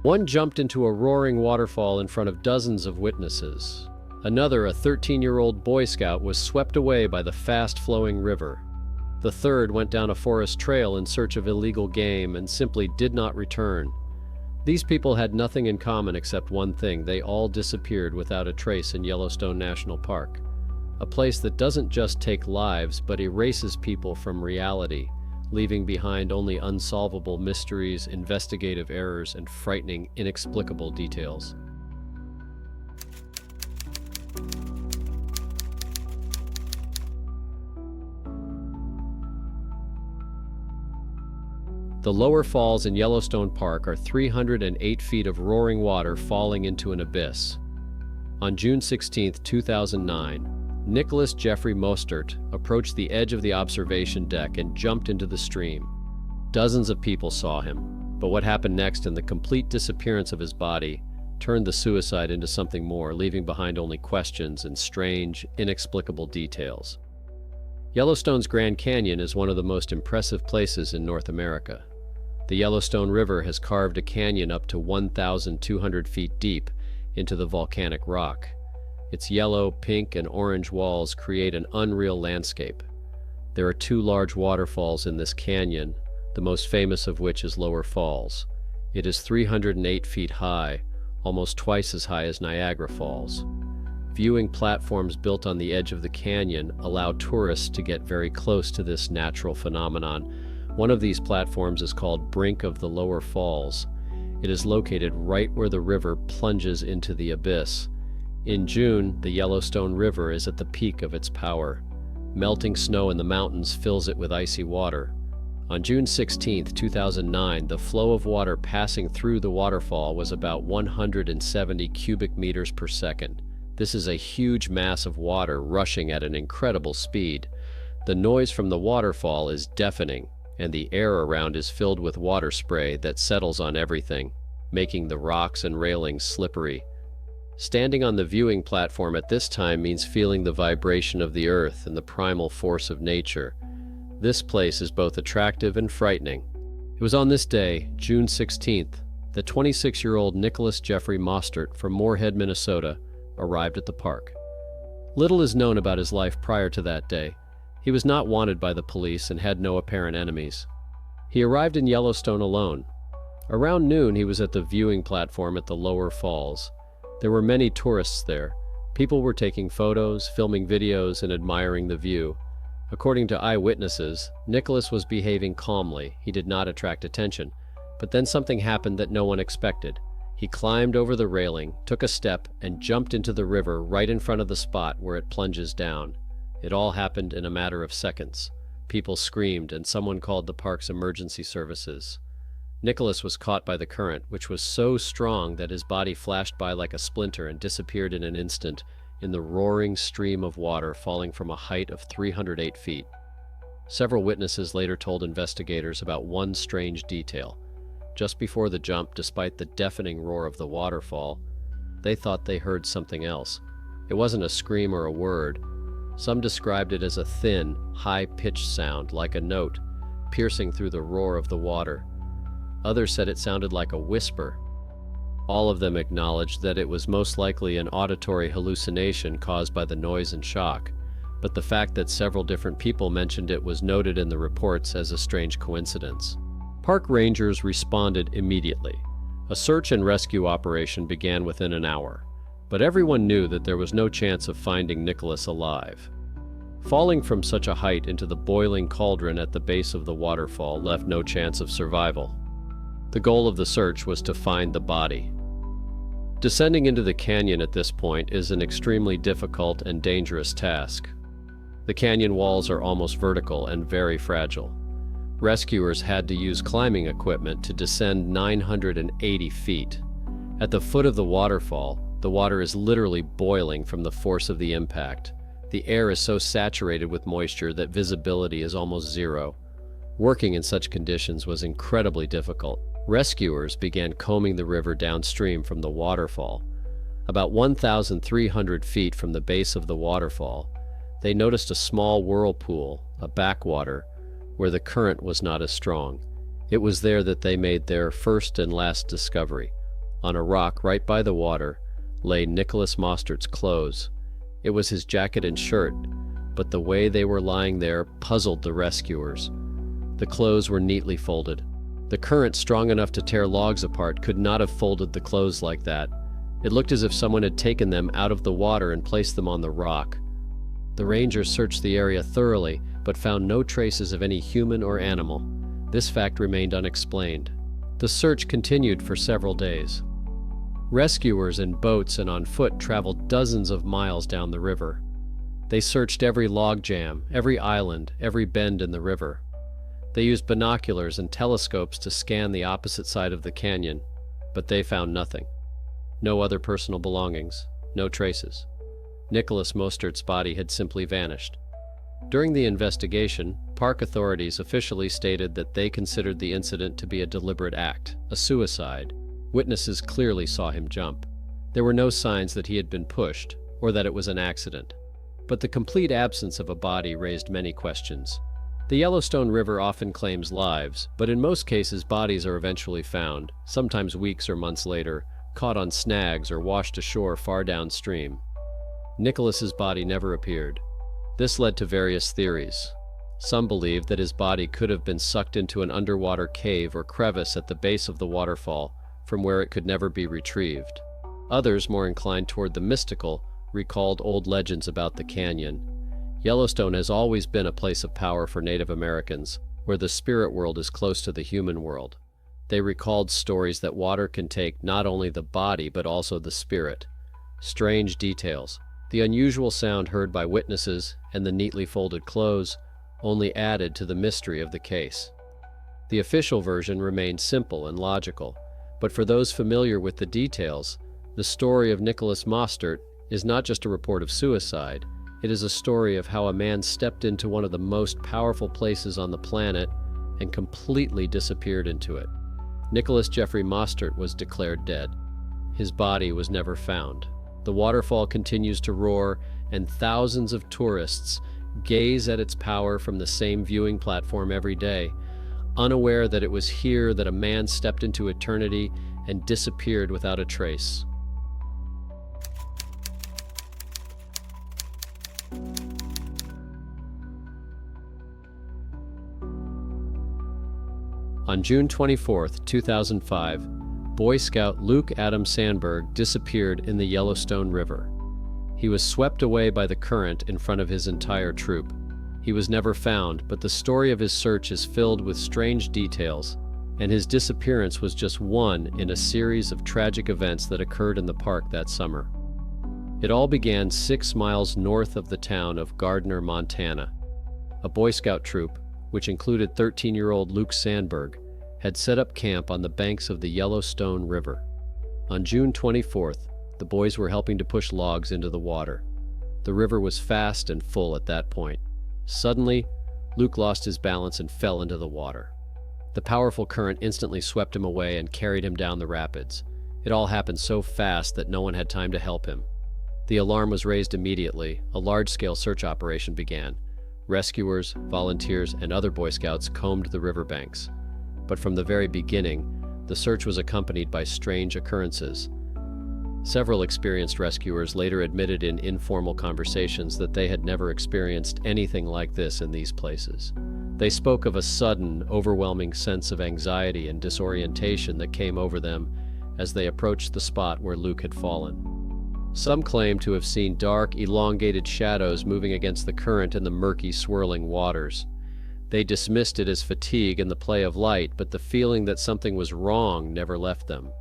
One jumped into a roaring waterfall in front of dozens of witnesses. Another, a 13-year-old Boy Scout, was swept away by the fast-flowing river. The third went down a forest trail in search of illegal game and simply did not return. These people had nothing in common except one thing: they all disappeared without a trace in Yellowstone National Park. A place that doesn't just take lives, but erases people from reality, leaving behind only unsolvable mysteries, investigative errors, and frightening, inexplicable details. The lower falls in Yellowstone Park are 308 feet of roaring water falling into an abyss. On June 16, 2009, Nicholas Jeffrey Mostert approached the edge of the observation deck and jumped into the stream. Dozens of people saw him, but what happened next and the complete disappearance of his body turned the suicide into something more, leaving behind only questions and strange, inexplicable details. Yellowstone's Grand Canyon is one of the most impressive places in North America. The Yellowstone River has carved a canyon up to 1,200 feet deep into the volcanic rock. Its yellow, pink, and orange walls create an unreal landscape. There are two large waterfalls in this canyon, the most famous of which is Lower Falls. It is 308 feet high, almost twice as high as Niagara Falls. Viewing platforms built on the edge of the canyon allow tourists to get very close to this natural phenomenon. One of these platforms is called Brink of the Lower Falls. It is located right where the river plunges into the abyss. In June, the Yellowstone River is at the peak of its power. Melting snow in the mountains fills it with icy water. On June 16, 2009, the flow of water passing through the waterfall was about 170 cubic meters per second. This is a huge mass of water rushing at an incredible speed. The noise from the waterfall is deafening, and the air around is filled with water spray that settles on everything, making the rocks and railings slippery. Standing on the viewing platform at this time means feeling the vibration of the earth and the primal force of nature. This place is both attractive and frightening. It was on this day, June 16th, that 26-year-old Nicholas Jeffrey Mostert from Moorhead, Minnesota, arrived at the park. Little is known about his life prior to that day. He was not wanted by the police and had no apparent enemies. He arrived in Yellowstone alone. Around noon, he was at the viewing platform at the Lower Falls. There were many tourists there. People were taking photos, filming videos, and admiring the view. According to eyewitnesses, Nicholas was behaving calmly. He did not attract attention. But then something happened that no one expected. He climbed over the railing, took a step, and jumped into the river right in front of the spot where it plunges down. It all happened in a matter of seconds. People screamed, and someone called the park's emergency services. Nicholas was caught by the current, which was so strong that his body flashed by like a splinter and disappeared in an instant in the roaring stream of water falling from a height of 308 feet. Several witnesses later told investigators about one strange detail. Just before the jump, despite the deafening roar of the waterfall, they thought they heard something else. It wasn't a scream or a word. Some described it as a thin, high-pitched sound, like a note, piercing through the roar of the water. Others said it sounded like a whisper. All of them acknowledged that it was most likely an auditory hallucination caused by the noise and shock, but the fact that several different people mentioned it was noted in the reports as a strange coincidence. Park rangers responded immediately. A search and rescue operation began within an hour, but everyone knew that there was no chance of finding Nicholas alive. Falling from such a height into the boiling cauldron at the base of the waterfall left no chance of survival. The goal of the search was to find the body. Descending into the canyon at this point is an extremely difficult and dangerous task. The canyon walls are almost vertical and very fragile. Rescuers had to use climbing equipment to descend 980 feet. At the foot of the waterfall, the water is literally boiling from the force of the impact. The air is so saturated with moisture that visibility is almost zero. Working in such conditions was incredibly difficult. Rescuers began combing the river downstream from the waterfall. About 1,300 feet from the base of the waterfall, they noticed a small whirlpool, a backwater, where the current was not as strong. It was there that they made their first and last discovery. On a rock right by the water lay Nicholas Mostert's clothes. It was his jacket and shirt, but the way they were lying there puzzled the rescuers. The clothes were neatly folded. The current strong enough to tear logs apart could not have folded the clothes like that. It looked as if someone had taken them out of the water and placed them on the rock. The rangers searched the area thoroughly, but found no traces of any human or animal. This fact remained unexplained. The search continued for several days. Rescuers in boats and on foot traveled dozens of miles down the river. They searched every log jam, every island, every bend in the river. They used binoculars and telescopes to scan the opposite side of the canyon, but they found nothing. No other personal belongings, no traces. Nicholas Mostert's body had simply vanished. During the investigation, park authorities officially stated that they considered the incident to be a deliberate act, a suicide. Witnesses clearly saw him jump. There were no signs that he had been pushed or that it was an accident. But the complete absence of a body raised many questions. The Yellowstone River often claims lives, but in most cases bodies are eventually found, sometimes weeks or months later, caught on snags or washed ashore far downstream. Nicholas's body never appeared. This led to various theories. Some believed that his body could have been sucked into an underwater cave or crevice at the base of the waterfall, from where it could never be retrieved. Others, more inclined toward the mystical, recalled old legends about the canyon. Yellowstone has always been a place of power for Native Americans, where the spirit world is close to the human world. They recalled stories that water can take not only the body but also the spirit. Strange details, the unusual sound heard by witnesses, and the neatly folded clothes only added to the mystery of the case. The official version remained simple and logical, but for those familiar with the details, the story of Nicholas Mostert is not just a report of suicide. It is a story of how a man stepped into one of the most powerful places on the planet and completely disappeared into it. Nicholas Jeffrey Mostert was declared dead. His body was never found. The waterfall continues to roar, and thousands of tourists gaze at its power from the same viewing platform every day, unaware that it was here that a man stepped into eternity and disappeared without a trace. On June 24, 2005, Boy Scout Luke Adam Sandberg disappeared in the Yellowstone River. He was swept away by the current in front of his entire troop. He was never found, but the story of his search is filled with strange details, and his disappearance was just one in a series of tragic events that occurred in the park that summer. It all began 6 miles north of the town of Gardner, Montana. A Boy Scout troop, which included 13-year-old Luke Sandberg, had set up camp on the banks of the Yellowstone River. On June 24th, the boys were helping to push logs into the water. The river was fast and full at that point. Suddenly, Luke lost his balance and fell into the water. The powerful current instantly swept him away and carried him down the rapids. It all happened so fast that no one had time to help him. The alarm was raised immediately. A large-scale search operation began. Rescuers, volunteers, and other Boy Scouts combed the riverbanks. But from the very beginning, the search was accompanied by strange occurrences. Several experienced rescuers later admitted in informal conversations that they had never experienced anything like this in these places. They spoke of a sudden, overwhelming sense of anxiety and disorientation that came over them as they approached the spot where Luke had fallen. Some claimed to have seen dark, elongated shadows moving against the current in the murky, swirling waters. They dismissed it as fatigue and the play of light, but the feeling that something was wrong never left them.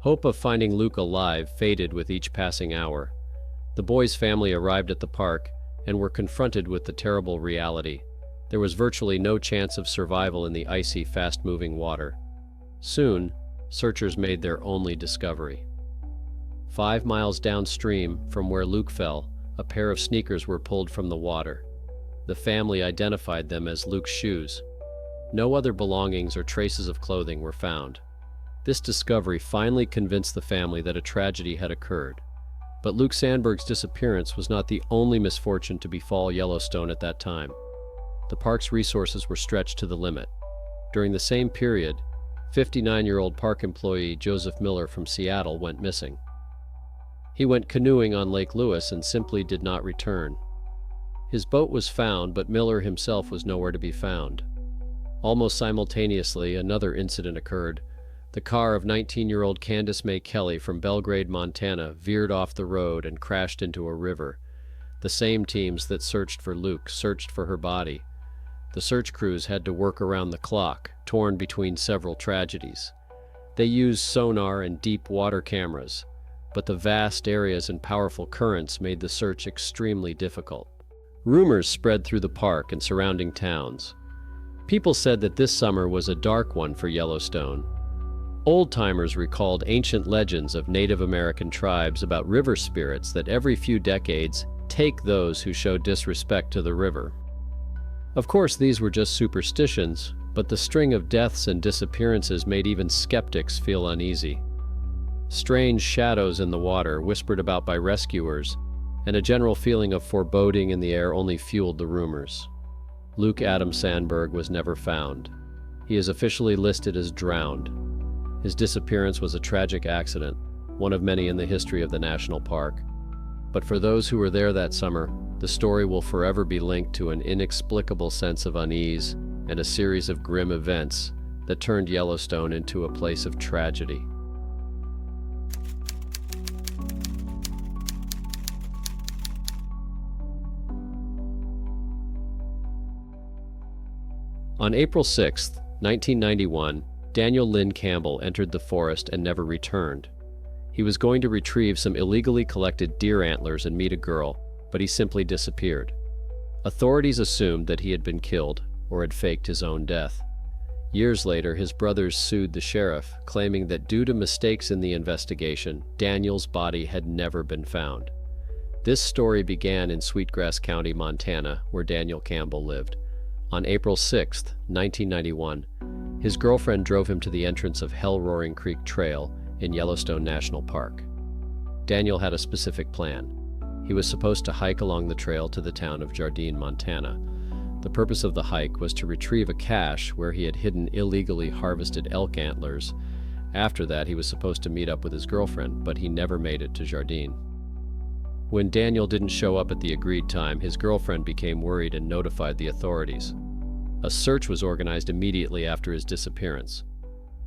Hope of finding Luke alive faded with each passing hour. The boy's family arrived at the park and were confronted with the terrible reality. There was virtually no chance of survival in the icy, fast-moving water. Soon, searchers made their only discovery. 5 miles downstream from where Luke fell, a pair of sneakers were pulled from the water. The family identified them as Luke's shoes. No other belongings or traces of clothing were found. This discovery finally convinced the family that a tragedy had occurred. But Luke Sandberg's disappearance was not the only misfortune to befall Yellowstone at that time. The park's resources were stretched to the limit. During the same period, 59-year-old park employee Joseph Miller from Seattle went missing. He went canoeing on Lake Lewis and simply did not return. His boat was found, but Miller himself was nowhere to be found. Almost simultaneously, another incident occurred. The car of 19-year-old Candace May Kelly from Belgrade, Montana, veered off the road and crashed into a river. The same teams that searched for Luke searched for her body. The search crews had to work around the clock, torn between several tragedies. They used sonar and deep water cameras, but the vast areas and powerful currents made the search extremely difficult. Rumors spread through the park and surrounding towns. People said that this summer was a dark one for Yellowstone. Old-timers recalled ancient legends of Native American tribes about river spirits that every few decades take those who show disrespect to the river. Of course, these were just superstitions, but the string of deaths and disappearances made even skeptics feel uneasy. Strange shadows in the water, whispered about by rescuers, and a general feeling of foreboding in the air only fueled the rumors. Luke Adam Sandberg was never found. He is officially listed as drowned. His disappearance was a tragic accident, one of many in the history of the national park. But for those who were there that summer, the story will forever be linked to an inexplicable sense of unease and a series of grim events that turned Yellowstone into a place of tragedy. On April 6, 1991, Daniel Lynn Campbell entered the forest and never returned. He was going to retrieve some illegally collected deer antlers and meet a girl, but he simply disappeared. Authorities assumed that he had been killed or had faked his own death. Years later, his brothers sued the sheriff, claiming that due to mistakes in the investigation, Daniel's body had never been found. This story began in Sweetgrass County, Montana, where Daniel Campbell lived. On April 6, 1991, his girlfriend drove him to the entrance of Hell Roaring Creek Trail in Yellowstone National Park. Daniel had a specific plan. He was supposed to hike along the trail to the town of Jardine, Montana. The purpose of the hike was to retrieve a cache where he had hidden illegally harvested elk antlers. After that, he was supposed to meet up with his girlfriend, but he never made it to Jardine. When Daniel didn't show up at the agreed time, his girlfriend became worried and notified the authorities. A search was organized immediately after his disappearance.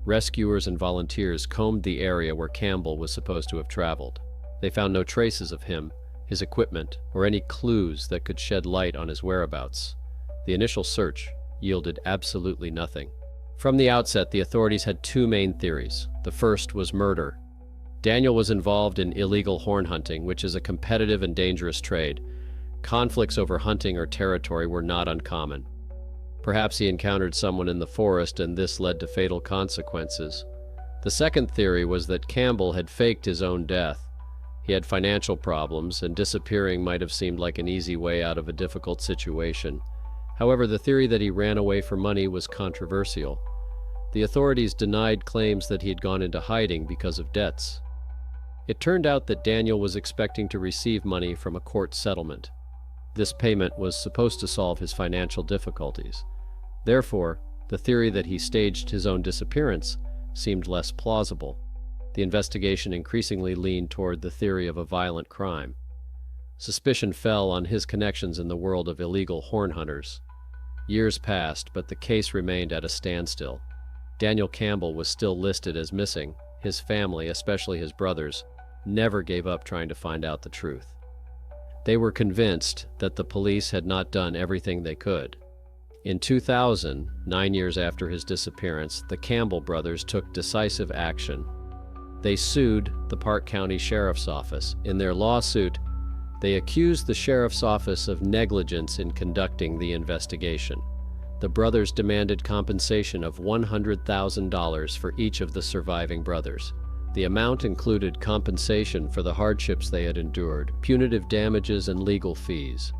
Rescuers and volunteers combed the area where Campbell was supposed to have traveled. They found no traces of him, his equipment, or any clues that could shed light on his whereabouts. The initial search yielded absolutely nothing. From the outset, the authorities had two main theories. The first was murder. Daniel was involved in illegal horn hunting, which is a competitive and dangerous trade. Conflicts over hunting or territory were not uncommon. Perhaps he encountered someone in the forest and this led to fatal consequences. The second theory was that Campbell had faked his own death. He had financial problems, and disappearing might have seemed like an easy way out of a difficult situation. However, the theory that he ran away for money was controversial. The authorities denied claims that he had gone into hiding because of debts. It turned out that Daniel was expecting to receive money from a court settlement. This payment was supposed to solve his financial difficulties. Therefore, the theory that he staged his own disappearance seemed less plausible. The investigation increasingly leaned toward the theory of a violent crime. Suspicion fell on his connections in the world of illegal horn hunters. Years passed, but the case remained at a standstill. Daniel Campbell was still listed as missing. His family, especially his brothers, never gave up trying to find out the truth. They were convinced that the police had not done everything they could. In 2000, 9 years after his disappearance, the Campbell brothers took decisive action. They sued the Park County Sheriff's Office. In their lawsuit, they accused the Sheriff's Office of negligence in conducting the investigation. The brothers demanded compensation of $100,000 for each of the surviving brothers. The amount included compensation for the hardships they had endured, punitive damages, and legal fees.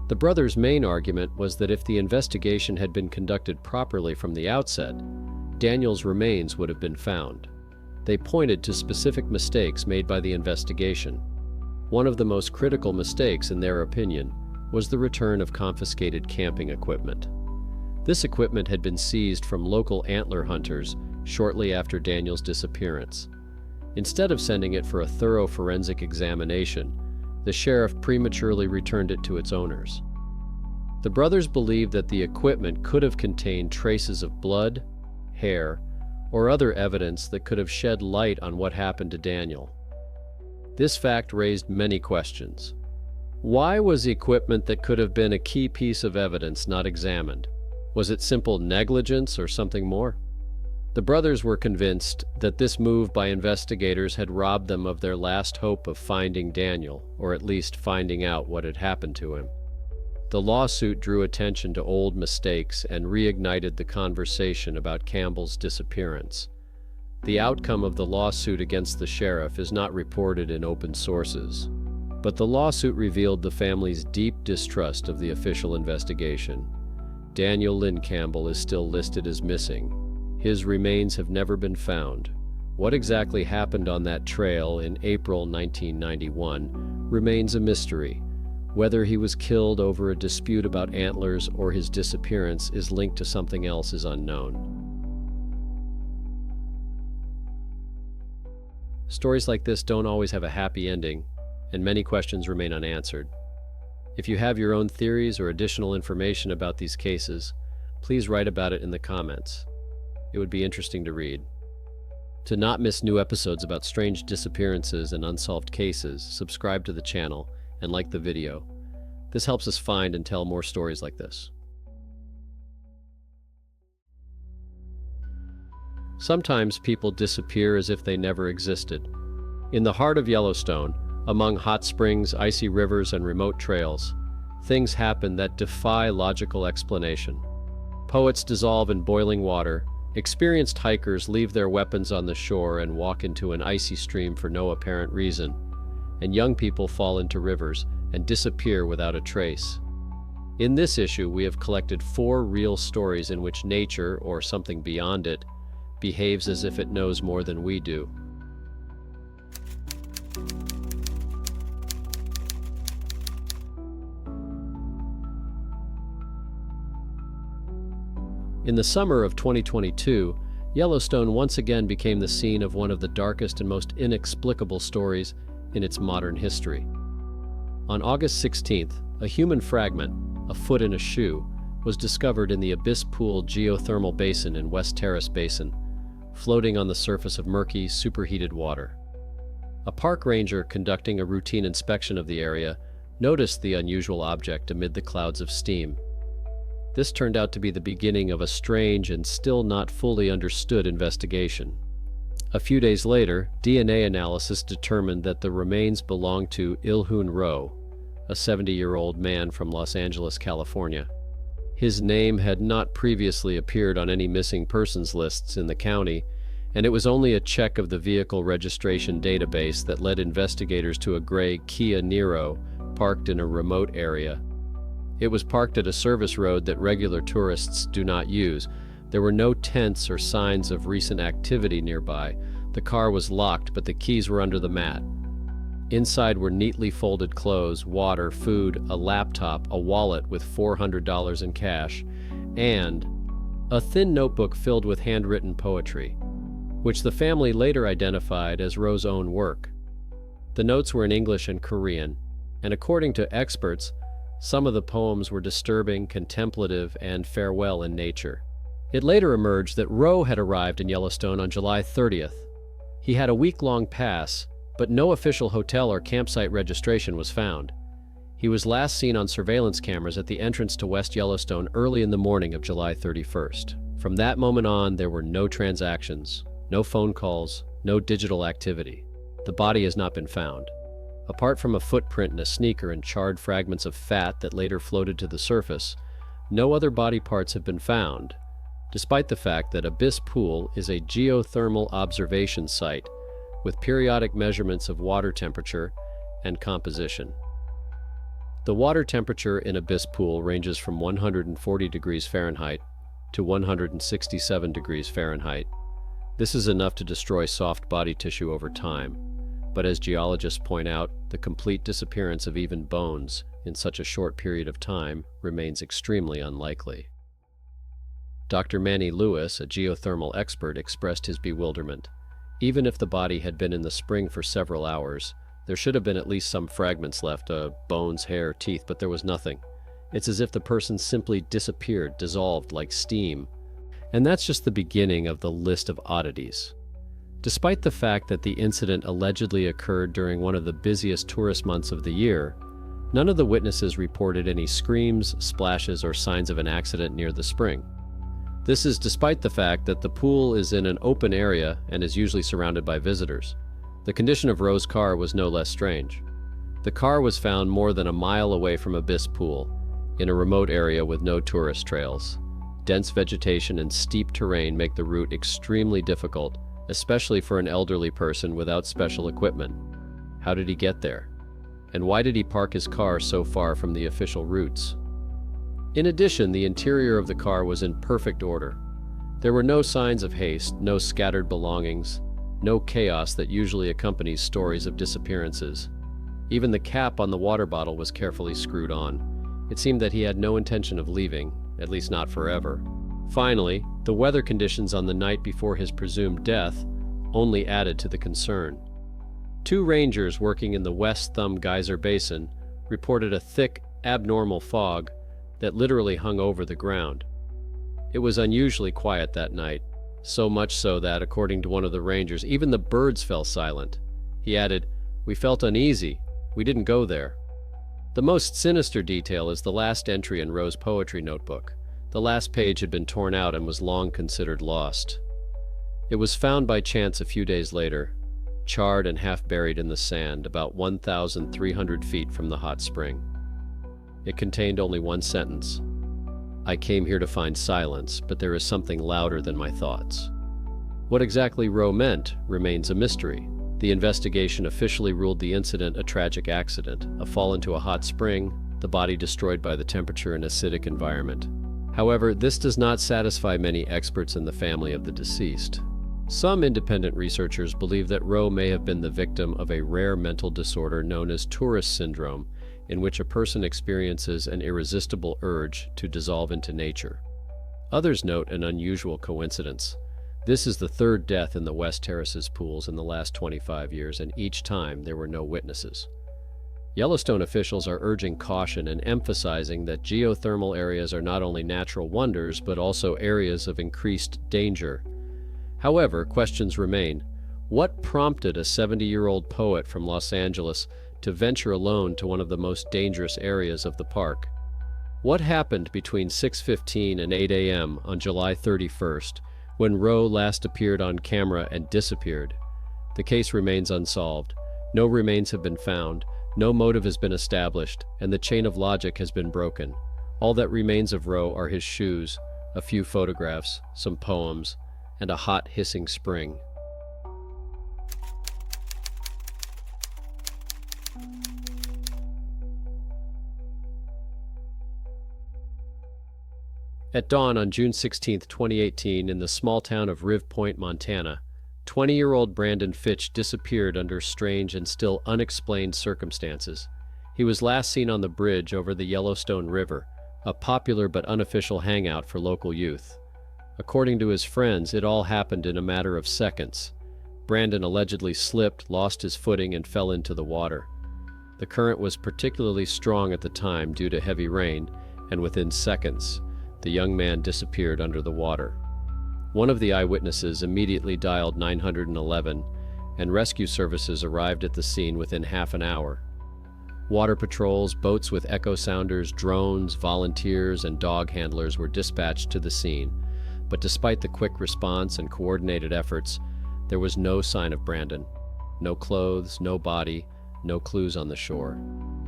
The brothers' main argument was that if the investigation had been conducted properly from the outset, Daniel's remains would have been found. They pointed to specific mistakes made by the investigation. One of the most critical mistakes, in their opinion, was the return of confiscated camping equipment. This equipment had been seized from local antler hunters shortly after Daniel's disappearance. Instead of sending it for a thorough forensic examination, the sheriff prematurely returned it to its owners. The brothers believed that the equipment could have contained traces of blood, hair, or other evidence that could have shed light on what happened to Daniel. This fact raised many questions. Why was equipment that could have been a key piece of evidence not examined? Was it simple negligence or something more? The brothers were convinced that this move by investigators had robbed them of their last hope of finding Daniel, or at least finding out what had happened to him. The lawsuit drew attention to old mistakes and reignited the conversation about Campbell's disappearance. The outcome of the lawsuit against the sheriff is not reported in open sources, but the lawsuit revealed the family's deep distrust of the official investigation. Daniel Lynn Campbell is still listed as missing. His remains have never been found. What exactly happened on that trail in April 1991 remains a mystery. Whether he was killed over a dispute about antlers or his disappearance is linked to something else is unknown. Stories like this don't always have a happy ending, and many questions remain unanswered. If you have your own theories or additional information about these cases, please write about it in the comments. It would be interesting to read. To not miss new episodes about strange disappearances and unsolved cases, subscribe to the channel and like the video. This helps us find and tell more stories like this. Sometimes people disappear as if they never existed. In the heart of Yellowstone, among hot springs, icy rivers, and remote trails, things happen that defy logical explanation. Poets dissolve in boiling water, experienced hikers leave their weapons on the shore and walk into an icy stream for no apparent reason, and young people fall into rivers and disappear without a trace. In this issue, we have collected 4 real stories in which nature, or something beyond it, behaves as if it knows more than we do. In the summer of 2022, Yellowstone once again became the scene of one of the darkest and most inexplicable stories in its modern history. On August 16th, a human fragment, a foot in a shoe, was discovered in the Abyss Pool geothermal basin in West Terrace Basin, floating on the surface of murky, superheated water. A park ranger conducting a routine inspection of the area noticed the unusual object amid the clouds of steam. This turned out to be the beginning of a strange and still not fully understood investigation. A few days later, DNA analysis determined that the remains belonged to Ilhun Ro, a 70-year-old man from Los Angeles, California. His name had not previously appeared on any missing persons lists in the county, and it was only a check of the vehicle registration database that led investigators to a gray Kia Niro parked in a remote area. It was parked at a service road that regular tourists do not use. There were no tents or signs of recent activity nearby. The car was locked, but the keys were under the mat. Inside were neatly folded clothes, water, food, a laptop, a wallet with $400 in cash, and a thin notebook filled with handwritten poetry, which the family later identified as Ro's own work. The notes were in English and Korean, and according to experts, some of the poems were disturbing, contemplative, and farewell in nature. It later emerged that Ro had arrived in Yellowstone on July 30th. He had a week-long pass, but no official hotel or campsite registration was found. He was last seen on surveillance cameras at the entrance to West Yellowstone early in the morning of July 31st. From that moment on, there were no transactions, no phone calls, no digital activity. The body has not been found. Apart from a footprint in a sneaker and charred fragments of fat that later floated to the surface, no other body parts have been found, despite the fact that Abyss Pool is a geothermal observation site with periodic measurements of water temperature and composition. The water temperature in Abyss Pool ranges from 140 degrees Fahrenheit to 167 degrees Fahrenheit. This is enough to destroy soft body tissue over time, but as geologists point out, the complete disappearance of even bones in such a short period of time remains extremely unlikely. Dr. Manny Lewis, a geothermal expert, expressed his bewilderment. Even if the body had been in the spring for several hours, there should have been at least some fragments left, bones, hair, teeth, but there was nothing. It's as if the person simply disappeared, dissolved like steam. And that's just the beginning of the list of oddities. Despite the fact that the incident allegedly occurred during one of the busiest tourist months of the year, none of the witnesses reported any screams, splashes, or signs of an accident near the spring. This is despite the fact that the pool is in an open area and is usually surrounded by visitors. The condition of Ro's car was no less strange. The car was found more than a mile away from Abyss Pool, in a remote area with no tourist trails. Dense vegetation and steep terrain make the route extremely difficult, especially for an elderly person without special equipment. How did he get there? And why did he park his car so far from the official routes? In addition, the interior of the car was in perfect order. There were no signs of haste, no scattered belongings, no chaos that usually accompanies stories of disappearances. Even the cap on the water bottle was carefully screwed on. It seemed that he had no intention of leaving, at least not forever. Finally, the weather conditions on the night before his presumed death only added to the concern. 2 rangers working in the West Thumb Geyser Basin reported a thick, abnormal fog that literally hung over the ground. It was unusually quiet that night, so much so that, according to one of the rangers, even the birds fell silent. He added, "We felt uneasy. We didn't go there." The most sinister detail is the last entry in Ro's poetry notebook. The last page had been torn out and was long considered lost. It was found by chance a few days later, charred and half buried in the sand, about 1,300 feet from the hot spring. It contained only one sentence. "I came here to find silence, but there is something louder than my thoughts." What exactly Ro meant remains a mystery. The investigation officially ruled the incident a tragic accident, a fall into a hot spring, the body destroyed by the temperature and acidic environment. However, this does not satisfy many experts in the family of the deceased. Some independent researchers believe that Ro may have been the victim of a rare mental disorder known as tourist syndrome, in which a person experiences an irresistible urge to dissolve into nature. Others note an unusual coincidence. This is the 3rd death in the West Terraces pools in the last 25 years, and each time there were no witnesses. Yellowstone officials are urging caution and emphasizing that geothermal areas are not only natural wonders, but also areas of increased danger. However, questions remain. What prompted a 70-year-old poet from Los Angeles to venture alone to one of the most dangerous areas of the park? What happened between 6:15 and 8 a.m. on July 31st, when Ro last appeared on camera and disappeared? The case remains unsolved. No remains have been found, no motive has been established, and the chain of logic has been broken. All that remains of Ro are his shoes, a few photographs, some poems, and a hot, hissing spring. At dawn on June 16, 2018, in the small town of Riv Point, Montana, 20-year-old Brandon Fitch disappeared under strange and still unexplained circumstances. He was last seen on the bridge over the Yellowstone River, a popular but unofficial hangout for local youth. According to his friends, it all happened in a matter of seconds. Brandon allegedly slipped, lost his footing, and fell into the water. The current was particularly strong at the time due to heavy rain, and within seconds, the young man disappeared under the water. One of the eyewitnesses immediately dialed 911, and rescue services arrived at the scene within half an hour. Water patrols, boats with echo sounders, drones, volunteers, and dog handlers were dispatched to the scene. But despite the quick response and coordinated efforts, there was no sign of Brandon. No clothes, no body, no clues on the shore.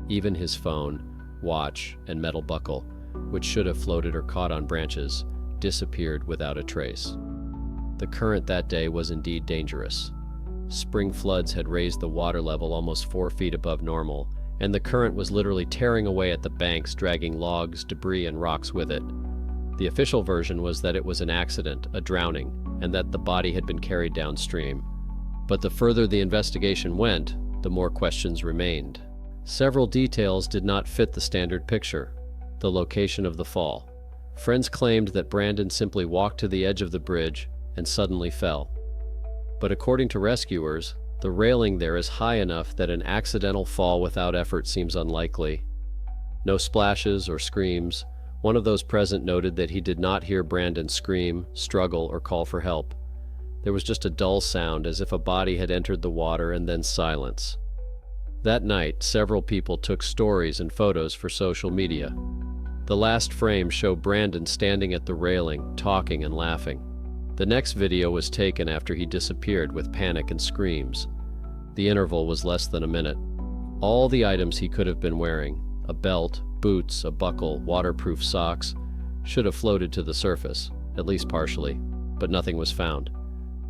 Even his phone, watch, and metal buckle, which should have floated or caught on branches, disappeared without a trace. The current that day was indeed dangerous. Spring floods had raised the water level almost 4 feet above normal, and the current was literally tearing away at the banks, dragging logs, debris, and rocks with it. The official version was that it was an accident, a drowning, and that the body had been carried downstream. But the further the investigation went, the more questions remained. Several details did not fit the standard picture. The location of the fall. Friends claimed that Brandon simply walked to the edge of the bridge and suddenly fell. But according to rescuers, the railing there is high enough that an accidental fall without effort seems unlikely. No splashes or screams. One of those present noted that he did not hear Brandon scream, struggle, or call for help. There was just a dull sound as if a body had entered the water and then silence. That night, several people took stories and photos for social media. The last frame showed Brandon standing at the railing, talking and laughing. The next video was taken after he disappeared with panic and screams. The interval was less than a minute. All the items he could have been wearing, a belt, boots, a buckle, waterproof socks, should have floated to the surface, at least partially, but nothing was found.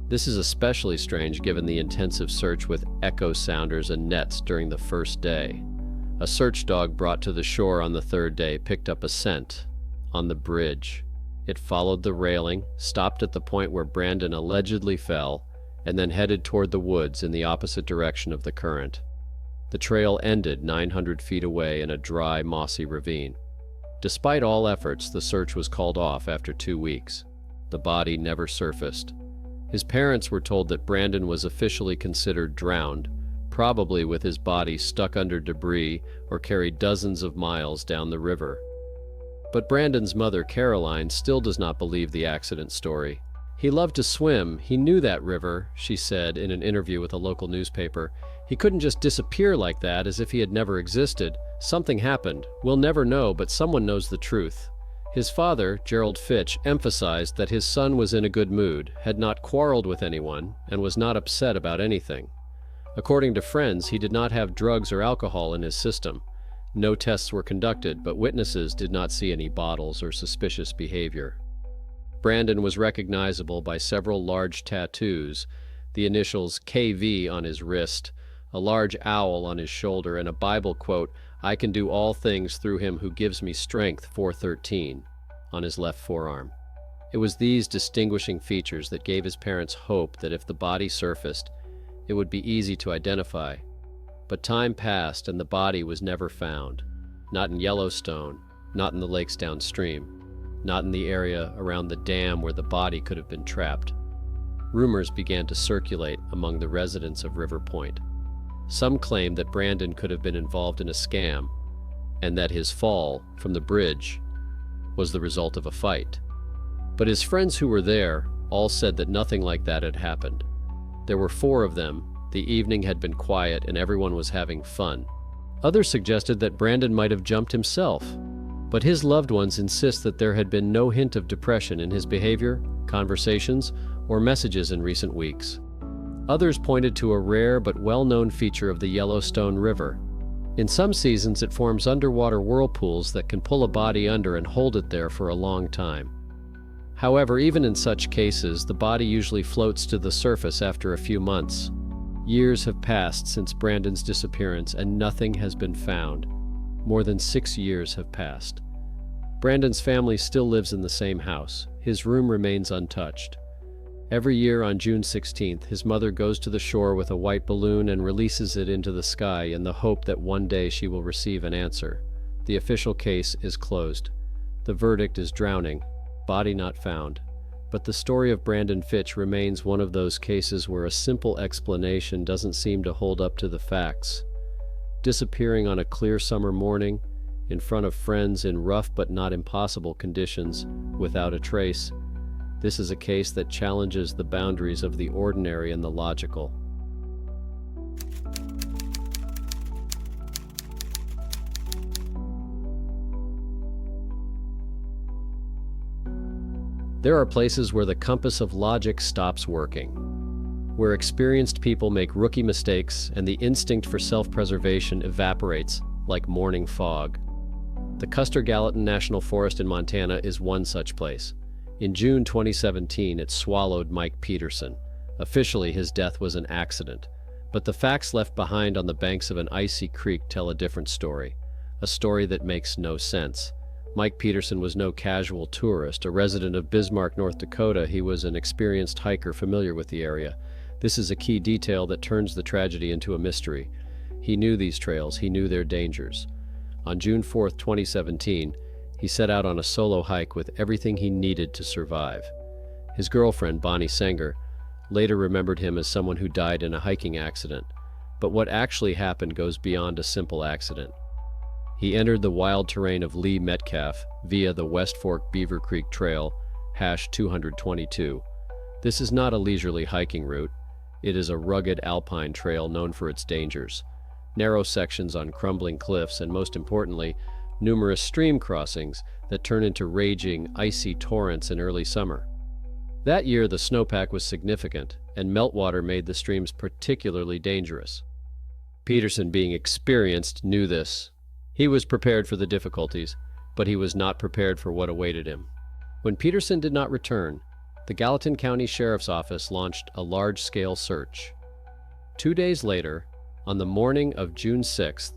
This is especially strange given the intensive search with echo sounders and nets during the first day. A search dog brought to the shore on the third day picked up a scent on the bridge. It followed the railing, stopped at the point where Brandon allegedly fell, and then headed toward the woods in the opposite direction of the current. The trail ended 900 feet away in a dry, mossy ravine. Despite all efforts, the search was called off after 2 weeks. The body never surfaced. His parents were told that Brandon was officially considered drowned, probably with his body stuck under debris or carried dozens of miles down the river. But Brandon's mother, Caroline, still does not believe the accident story. "He loved to swim. He knew that river," she said in an interview with a local newspaper. "He couldn't just disappear like that as if he had never existed. Something happened. We'll never know, but someone knows the truth." His father, Gerald Fitch, emphasized that his son was in a good mood, had not quarreled with anyone, and was not upset about anything. According to friends, he did not have drugs or alcohol in his system. No tests were conducted, but witnesses did not see any bottles or suspicious behavior. Brandon was recognizable by several large tattoos, the initials KV on his wrist, a large owl on his shoulder, and a Bible quote, "I can do all things through him who gives me strength," 4:13, on his left forearm. It was these distinguishing features that gave his parents hope that if the body surfaced, it would be easy to identify. But time passed and the body was never found. Not in Yellowstone, not in the lakes downstream, not in the area around the dam where the body could have been trapped. Rumors began to circulate among the residents of River Point. Some claimed that Brandon could have been involved in a scam, and that his fall from the bridge was the result of a fight. But his friends who were there all said that nothing like that had happened. There were 4 of them, the evening had been quiet, and everyone was having fun. Others suggested that Brandon might have jumped himself, but his loved ones insist that there had been no hint of depression in his behavior, conversations, or messages in recent weeks. Others pointed to a rare but well-known feature of the Yellowstone River. In some seasons, it forms underwater whirlpools that can pull a body under and hold it there for a long time. However, even in such cases, the body usually floats to the surface after a few months. Years have passed since Brandon's disappearance, and nothing has been found. More than 6 years have passed. Brandon's family still lives in the same house. His room remains untouched. Every year on June 16th, his mother goes to the shore with a white balloon and releases it into the sky in the hope that one day she will receive an answer. The official case is closed. The verdict is drowning, body not found. But the story of Brandon Fitch remains one of those cases where a simple explanation doesn't seem to hold up to the facts. Disappearing on a clear summer morning, in front of friends in rough but not impossible conditions, without a trace. This is a case that challenges the boundaries of the ordinary and the logical. There are places where the compass of logic stops working, where experienced people make rookie mistakes and the instinct for self-preservation evaporates like morning fog. The Custer-Gallatin National Forest in Montana is one such place. In June 2017, it swallowed Mike Peterson. Officially, his death was an accident, but the facts left behind on the banks of an icy creek tell a different story, a story that makes no sense. Mike Peterson was no casual tourist. A resident of Bismarck, North Dakota, he was an experienced hiker familiar with the area. This is a key detail that turns the tragedy into a mystery. He knew these trails, he knew their dangers. On June 4, 2017, He set out on a solo hike with everything he needed to survive. His girlfriend, Bonnie Sanger, later remembered him as someone who died in a hiking accident, but what actually happened goes beyond a simple accident. He entered the wild terrain of Lee Metcalf via the West Fork Beaver Creek Trail, #222. This is not a leisurely hiking route. It is a rugged alpine trail known for its dangers, narrow sections on crumbling cliffs, and most importantly, numerous stream crossings that turn into raging, icy torrents in early summer. That year, the snowpack was significant, and meltwater made the streams particularly dangerous. Peterson, being experienced, knew this. He was prepared for the difficulties, but he was not prepared for what awaited him. When Peterson did not return, the Gallatin County Sheriff's Office launched a large-scale search. 2 days later, on the morning of June 6th,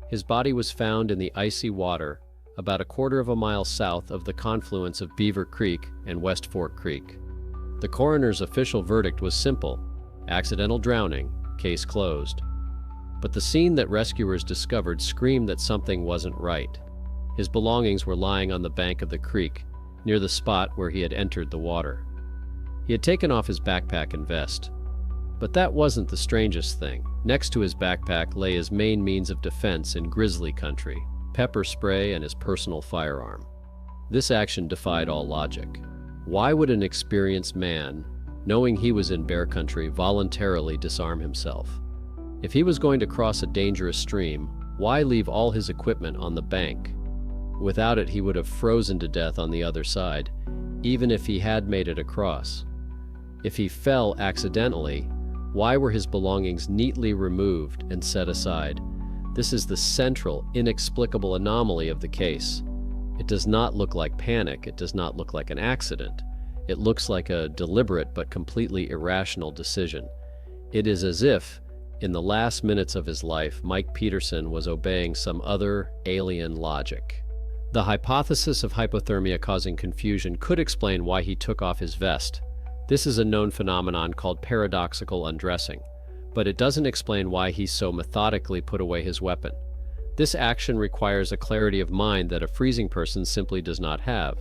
his body was found in the icy water about a quarter of a mile south of the confluence of Beaver Creek and West Fork Creek. The coroner's official verdict was simple: accidental drowning, case closed. But the scene that rescuers discovered screamed that something wasn't right. His belongings were lying on the bank of the creek, near the spot where he had entered the water. He had taken off his backpack and vest. But that wasn't the strangest thing. Next to his backpack lay his main means of defense in grizzly country: pepper spray and his personal firearm. This action defied all logic. Why would an experienced man, knowing he was in bear country, voluntarily disarm himself? If he was going to cross a dangerous stream, why leave all his equipment on the bank? Without it, he would have frozen to death on the other side, even if he had made it across. If he fell accidentally, why were his belongings neatly removed and set aside? This is the central, inexplicable anomaly of the case. It does not look like panic. It does not look like an accident. It looks like a deliberate but completely irrational decision. It is as if, in the last minutes of his life, Mike Peterson was obeying some other alien logic. The hypothesis of hypothermia causing confusion could explain why he took off his vest. This is a known phenomenon called paradoxical undressing, but it doesn't explain why he so methodically put away his weapon. This action requires a clarity of mind that a freezing person simply does not have.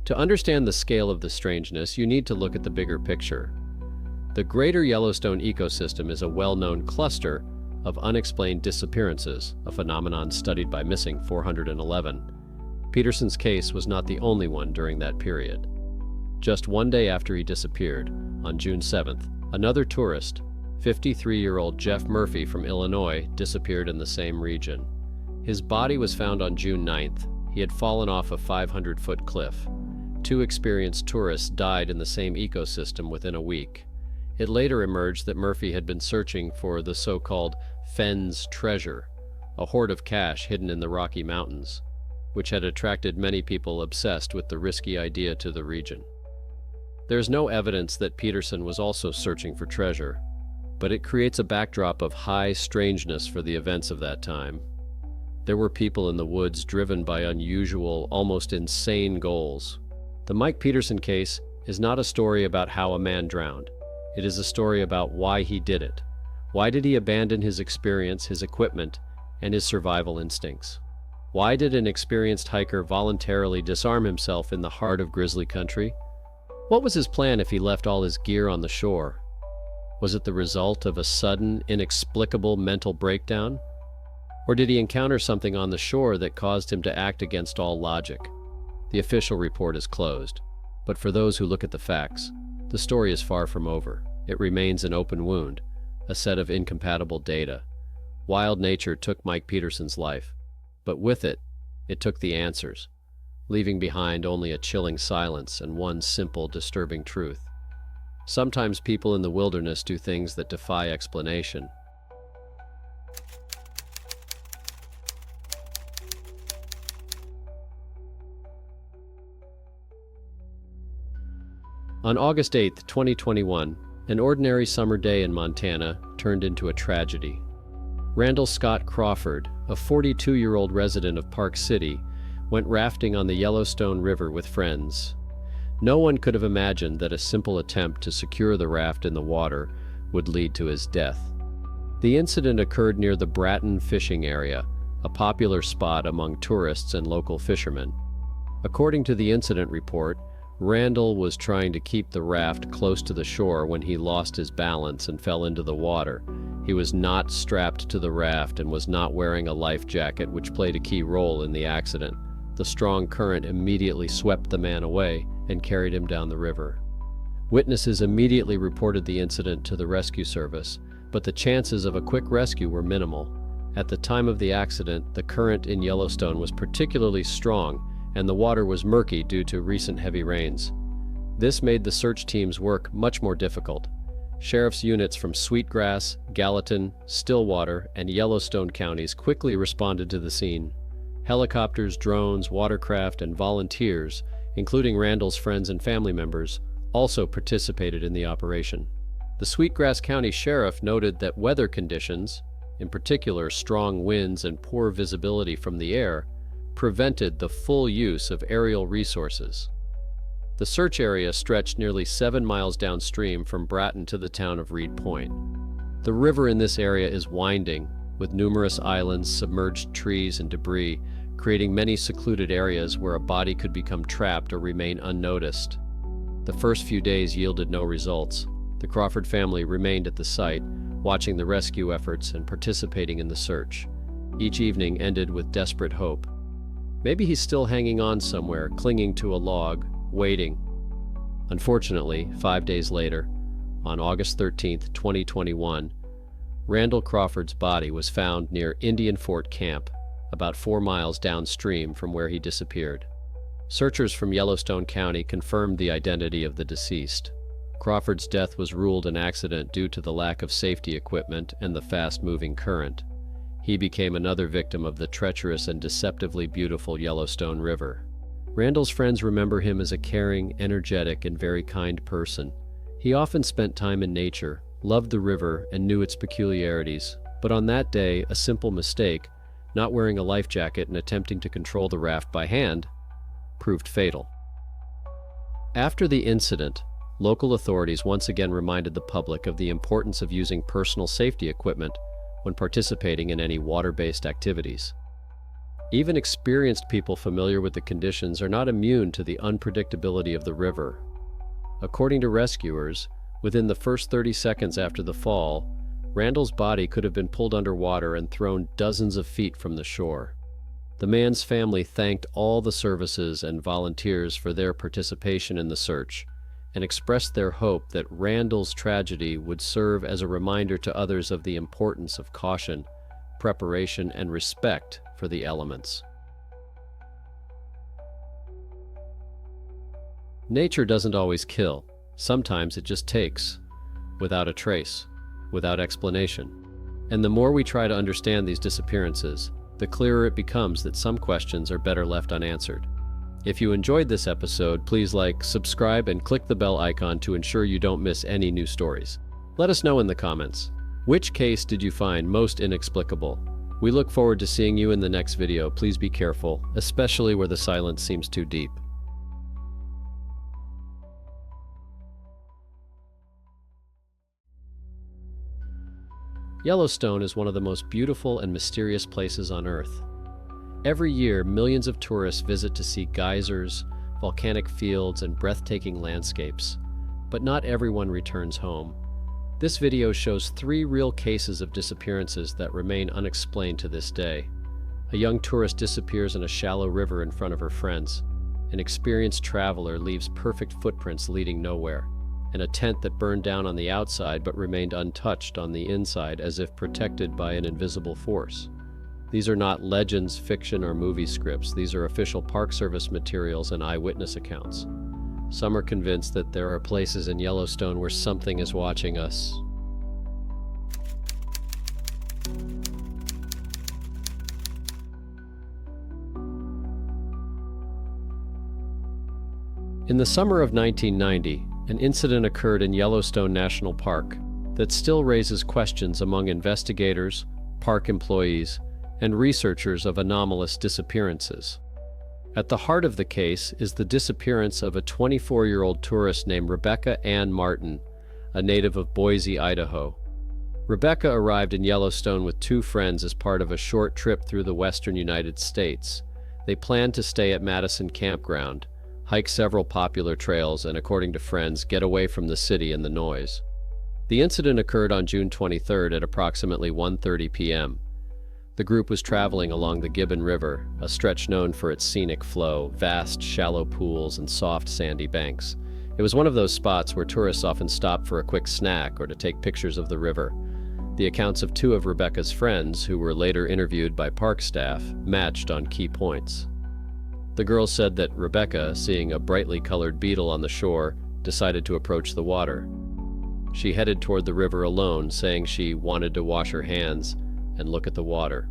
To understand the scale of the strangeness, you need to look at the bigger picture. The greater Yellowstone ecosystem is a well-known cluster of unexplained disappearances, a phenomenon studied by Missing 411. Peterson's case was not the only one during that period. Just 1 day after he disappeared, on June 7th, another tourist, 53-year-old Jeff Murphy from Illinois, disappeared in the same region. His body was found on June 9th. He had fallen off a 500-foot cliff. 2 experienced tourists died in the same ecosystem within a week. It later emerged that Murphy had been searching for the so-called Fenn's treasure, a hoard of cash hidden in the Rocky Mountains, which had attracted many people obsessed with the risky idea to the region. There's no evidence that Peterson was also searching for treasure, but it creates a backdrop of high strangeness for the events of that time. There were people in the woods driven by unusual, almost insane goals. The Mike Peterson case is not a story about how a man drowned. It is a story about why he did it. Why did he abandon his experience, his equipment, and his survival instincts? Why did an experienced hiker voluntarily disarm himself in the heart of grizzly country? What was his plan if he left all his gear on the shore? Was it the result of a sudden, inexplicable mental breakdown? Or did he encounter something on the shore that caused him to act against all logic? The official report is closed, but for those who look at the facts, the story is far from over. It remains an open wound, a set of incompatible data. Wild nature took Mike Peterson's life, but with it, it took the answers, leaving behind only a chilling silence and one simple, disturbing truth. Sometimes people in the wilderness do things that defy explanation. On August 8, 2021, an ordinary summer day in Montana turned into a tragedy. Randall Scott Crawford, a 42-year-old resident of Park City, went rafting on the Yellowstone River with friends. No one could have imagined that a simple attempt to secure the raft in the water would lead to his death. The incident occurred near the Bratton fishing area, a popular spot among tourists and local fishermen. According to the incident report, Randall was trying to keep the raft close to the shore when he lost his balance and fell into the water. He was not strapped to the raft and was not wearing a life jacket, which played a key role in the accident. The strong current immediately swept the man away and carried him down the river. Witnesses immediately reported the incident to the rescue service, but the chances of a quick rescue were minimal. At the time of the accident, the current in Yellowstone was particularly strong, and the water was murky due to recent heavy rains. This made the search team's work much more difficult. Sheriff's units from Sweetgrass, Gallatin, Stillwater, and Yellowstone counties quickly responded to the scene. Helicopters, drones, watercraft, and volunteers, including Randall's friends and family members, also participated in the operation. The Sweetgrass County Sheriff noted that weather conditions, in particular strong winds and poor visibility from the air, prevented the full use of aerial resources. The search area stretched nearly 7 miles downstream from Bratton to the town of Reed Point. The river in this area is winding, with numerous islands, submerged trees, and debris, creating many secluded areas where a body could become trapped or remain unnoticed. The first few days yielded no results. The Crawford family remained at the site, watching the rescue efforts and participating in the search. Each evening ended with desperate hope. Maybe he's still hanging on somewhere, clinging to a log, waiting. Unfortunately, 5 days later, on August 13, 2021, Randall Crawford's body was found near Indian Fort Camp, about 4 miles downstream from where he disappeared. Searchers from Yellowstone County confirmed the identity of the deceased. Crawford's death was ruled an accident due to the lack of safety equipment and the fast-moving current. He became another victim of the treacherous and deceptively beautiful Yellowstone River. Randall's friends remember him as a caring, energetic, and very kind person. He often spent time in nature, loved the river, and knew its peculiarities. But on that day, a simple mistake, not wearing a life jacket and attempting to control the raft by hand, proved fatal. After the incident, local authorities once again reminded the public of the importance of using personal safety equipment when participating in any water-based activities. Even experienced people familiar with the conditions are not immune to the unpredictability of the river. According to rescuers, within the first 30 seconds after the fall, Randall's body could have been pulled underwater and thrown dozens of feet from the shore. The man's family thanked all the services and volunteers for their participation in the search, and expressed their hope that Randall's tragedy would serve as a reminder to others of the importance of caution, preparation, and respect for the elements. Nature doesn't always kill. Sometimes it just takes, without a trace, without explanation. And the more we try to understand these disappearances, the clearer it becomes that some questions are better left unanswered. If you enjoyed this episode, please like, subscribe, and click the bell icon to ensure you don't miss any new stories. Let us know in the comments, which case did you find most inexplicable? We look forward to seeing you in the next video. Please be careful, especially where the silence seems too deep. Yellowstone is one of the most beautiful and mysterious places on Earth. Every year, millions of tourists visit to see geysers, volcanic fields, and breathtaking landscapes. But not everyone returns home. This video shows 3 real cases of disappearances that remain unexplained to this day. A young tourist disappears in a shallow river in front of her friends. An experienced traveler leaves perfect footprints leading nowhere. And a tent that burned down on the outside but remained untouched on the inside as if protected by an invisible force. These are not legends, fiction, or movie scripts. These are official Park Service materials and eyewitness accounts. Some are convinced that there are places in Yellowstone where something is watching us. In the summer of 1990, an incident occurred in Yellowstone National Park that still raises questions among investigators, park employees, and researchers of anomalous disappearances. At the heart of the case is the disappearance of a 24-year-old tourist named Rebecca Ann Martin, a native of Boise, Idaho. Rebecca arrived in Yellowstone with 2 friends as part of a short trip through the western United States. They planned to stay at Madison Campground, hike several popular trails, and according to friends, get away from the city and the noise. The incident occurred on June 23rd at approximately 1:30 p.m. The group was traveling along the Gibbon River, a stretch known for its scenic flow, vast, shallow pools, and soft, sandy banks. It was one of those spots where tourists often stop for a quick snack or to take pictures of the river. The accounts of two of Rebecca's friends, who were later interviewed by park staff, matched on key points. The girls said that Rebecca, seeing a brightly colored beetle on the shore, decided to approach the water. She headed toward the river alone, saying she wanted to wash her hands and look at the water.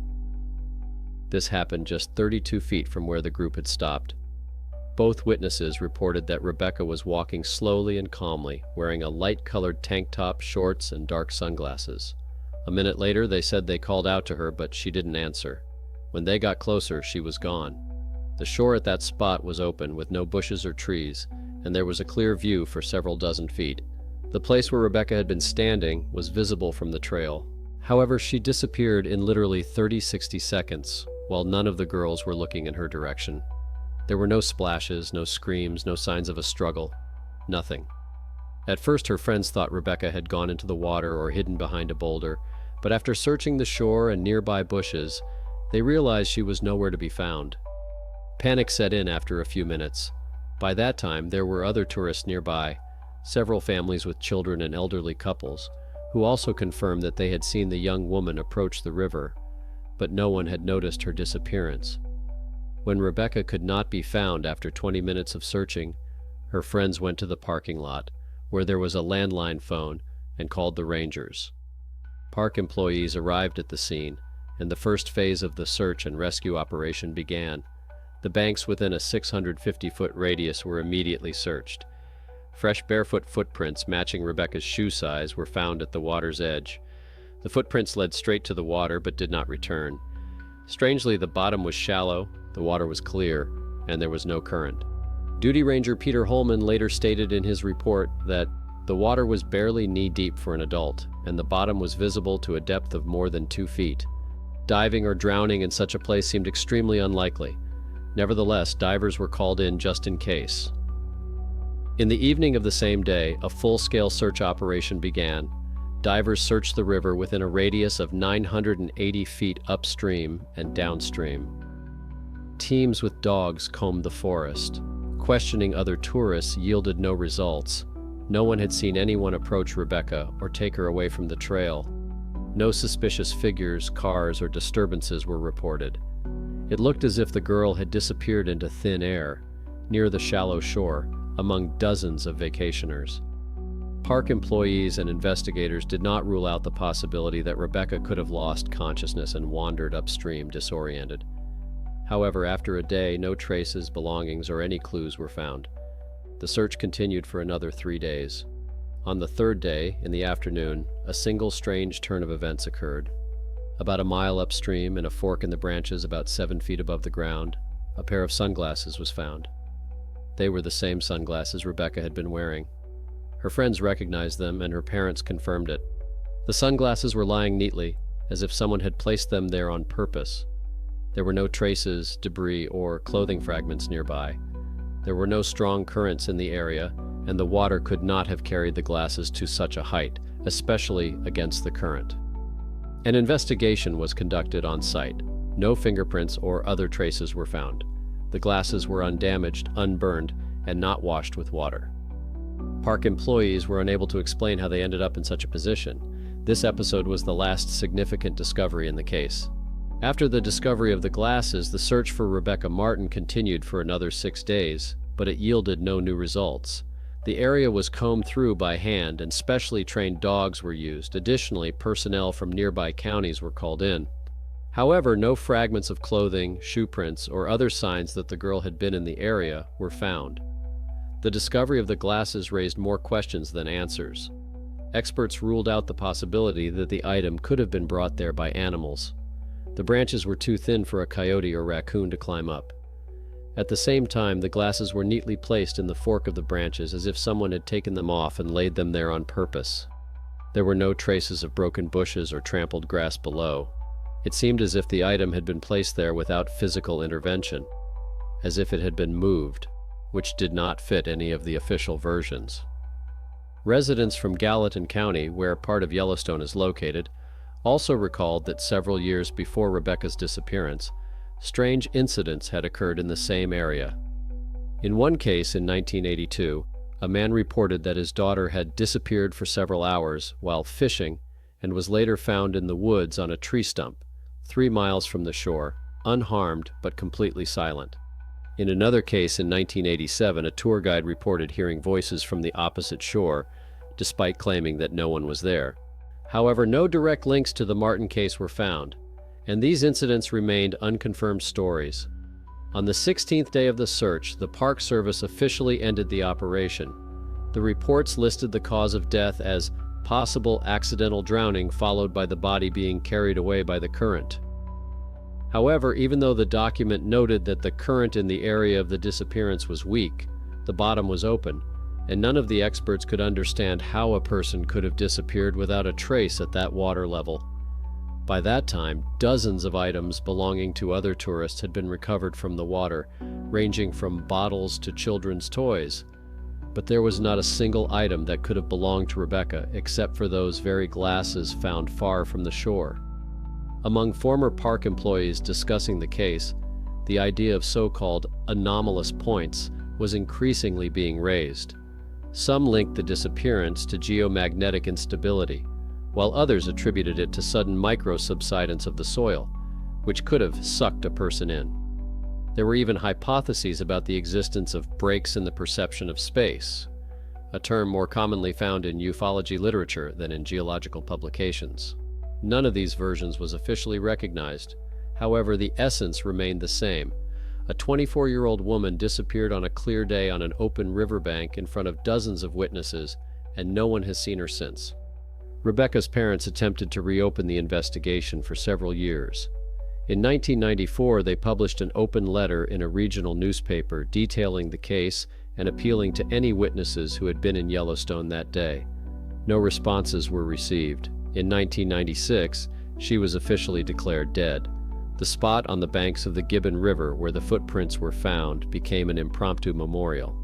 This happened just 32 feet from where the group had stopped. Both witnesses reported that Rebecca was walking slowly and calmly, wearing a light-colored tank top, shorts, and dark sunglasses. A minute later, they said they called out to her, but she didn't answer. When they got closer, she was gone. The shore at that spot was open, with no bushes or trees, and there was a clear view for several dozen feet. The place where Rebecca had been standing was visible from the trail. However, she disappeared in literally 30-60 seconds, while none of the girls were looking in her direction. There were no splashes, no screams, no signs of a struggle. Nothing. At first, her friends thought Rebecca had gone into the water or hidden behind a boulder, but after searching the shore and nearby bushes, they realized she was nowhere to be found. Panic set in after a few minutes. By that time, there were other tourists nearby, several families with children and elderly couples, who also confirmed that they had seen the young woman approach the river, but no one had noticed her disappearance. When Rebecca could not be found after 20 minutes of searching, her friends went to the parking lot, where there was a landline phone, and called the rangers. Park employees arrived at the scene, and the first phase of the search and rescue operation began. The banks within a 650-foot radius were immediately searched. Fresh barefoot footprints matching Rebecca's shoe size were found at the water's edge. The footprints led straight to the water but did not return. Strangely, the bottom was shallow, the water was clear, and there was no current. Duty Ranger Peter Holman later stated in his report that the water was barely knee-deep for an adult, and the bottom was visible to a depth of more than 2 feet. Diving or drowning in such a place seemed extremely unlikely. Nevertheless, divers were called in just in case. In the evening of the same day, a full-scale search operation began. Divers searched the river within a radius of 980 feet upstream and downstream. Teams with dogs combed the forest. Questioning other tourists yielded no results. No one had seen anyone approach Rebecca or take her away from the trail. No suspicious figures, cars, or disturbances were reported. It looked as if the girl had disappeared into thin air, near the shallow shore, among dozens of vacationers. Park employees and investigators did not rule out the possibility that Rebecca could have lost consciousness and wandered upstream disoriented. However, after a day, no traces, belongings, or any clues were found. The search continued for another 3 days. On the third day, in the afternoon, a single strange turn of events occurred. About a mile upstream, in a fork in the branches about 7 feet above the ground, a pair of sunglasses was found. They were the same sunglasses Rebecca had been wearing. Her friends recognized them, and her parents confirmed it. The sunglasses were lying neatly, as if someone had placed them there on purpose. There were no traces, debris, or clothing fragments nearby. There were no strong currents in the area, and the water could not have carried the glasses to such a height, especially against the current. An investigation was conducted on site. No fingerprints or other traces were found. The glasses were undamaged, unburned, and not washed with water. Park employees were unable to explain how they ended up in such a position. This episode was the last significant discovery in the case. After the discovery of the glasses, the search for Rebecca Martin continued for another 6 days, but it yielded no new results. The area was combed through by hand, and specially trained dogs were used. Additionally, personnel from nearby counties were called in. However, no fragments of clothing, shoe prints, or other signs that the girl had been in the area were found. The discovery of the glasses raised more questions than answers. Experts ruled out the possibility that the item could have been brought there by animals. The branches were too thin for a coyote or raccoon to climb up. At the same time, the glasses were neatly placed in the fork of the branches as if someone had taken them off and laid them there on purpose. There were no traces of broken bushes or trampled grass below. It seemed as if the item had been placed there without physical intervention. as if it had been moved, which did not fit any of the official versions. Residents from Gallatin County, where part of Yellowstone is located, also recalled that several years before Rebecca's disappearance, strange incidents had occurred in the same area. In one case in 1982, a man reported that his daughter had disappeared for several hours while fishing and was later found in the woods on a tree stump, 3 miles from the shore, unharmed but completely silent. In another case in 1987, a tour guide reported hearing voices from the opposite shore, despite claiming that no one was there. However, no direct links to the Martin case were found, and these incidents remained unconfirmed stories. On the 16th day of the search, the Park Service officially ended the operation. The reports listed the cause of death as possible accidental drowning, followed by the body being carried away by the current. However, even though the document noted that the current in the area of the disappearance was weak, the bottom was open, and none of the experts could understand how a person could have disappeared without a trace at that water level. By that time, dozens of items belonging to other tourists had been recovered from the water, ranging from bottles to children's toys. But there was not a single item that could have belonged to Rebecca, except for those very glasses found far from the shore. Among former park employees discussing the case, the idea of so-called anomalous points was increasingly being raised. Some linked the disappearance to geomagnetic instability, while others attributed it to sudden micro-subsidence of the soil, which could have sucked a person in. There were even hypotheses about the existence of breaks in the perception of space, a term more commonly found in ufology literature than in geological publications. None of these versions was officially recognized. However, the essence remained the same. A 24-year-old woman disappeared on a clear day on an open riverbank in front of dozens of witnesses, and no one has seen her since. Rebecca's parents attempted to reopen the investigation for several years. In 1994, they published an open letter in a regional newspaper detailing the case and appealing to any witnesses who had been in Yellowstone that day. No responses were received. In 1996, she was officially declared dead. The spot on the banks of the Gibbon River where the footprints were found became an impromptu memorial.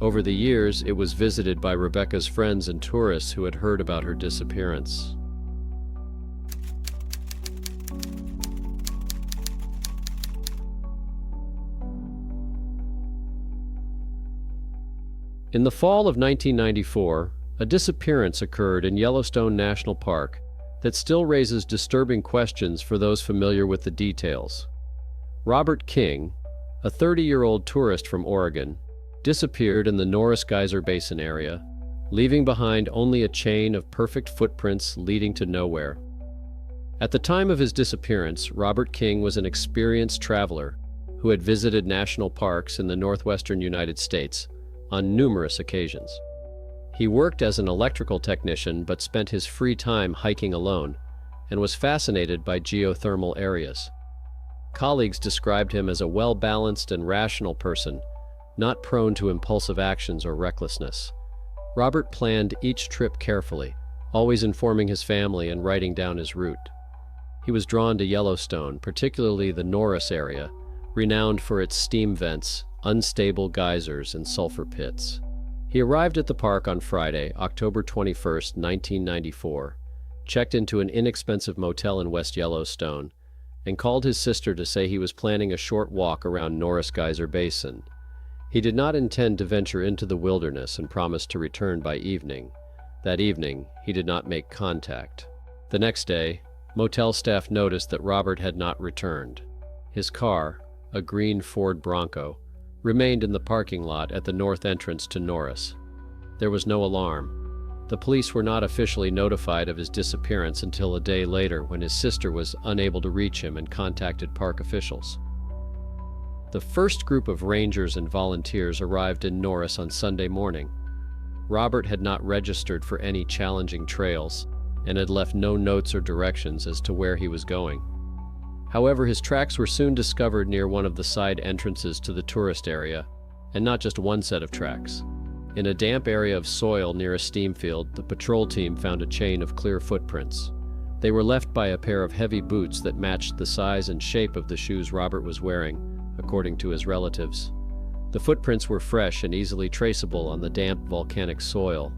Over the years, it was visited by Rebecca's friends and tourists who had heard about her disappearance. In the fall of 1994, a disappearance occurred in Yellowstone National Park that still raises disturbing questions for those familiar with the details. Robert King, a 30-year-old tourist from Oregon, disappeared in the Norris Geyser Basin area, leaving behind only a chain of perfect footprints leading to nowhere. At the time of his disappearance, Robert King was an experienced traveler who had visited national parks in the northwestern United States on numerous occasions. He worked as an electrical technician but spent his free time hiking alone and was fascinated by geothermal areas. Colleagues described him as a well-balanced and rational person, not prone to impulsive actions or recklessness. Robert planned each trip carefully, always informing his family and writing down his route. He was drawn to Yellowstone, particularly the Norris area, renowned for its steam vents, unstable geysers, and sulfur pits. He arrived at the park on Friday, October 21, 1994, checked into an inexpensive motel in West Yellowstone, and called his sister to say he was planning a short walk around Norris Geyser Basin. He did not intend to venture into the wilderness and promised to return by evening. That evening, he did not make contact. The next day, motel staff noticed that Robert had not returned. His car, a green Ford Bronco, remained in the parking lot at the north entrance to Norris. There was no alarm. The police were not officially notified of his disappearance until a day later when his sister was unable to reach him and contacted park officials. The first group of rangers and volunteers arrived in Norris on Sunday morning. Robert had not registered for any challenging trails and had left no notes or directions as to where he was going. However, his tracks were soon discovered near one of the side entrances to the tourist area, and not just one set of tracks. In a damp area of soil near a steam field, the patrol team found a chain of clear footprints. They were left by a pair of heavy boots that matched the size and shape of the shoes Robert was wearing, according to his relatives. The footprints were fresh and easily traceable on the damp volcanic soil.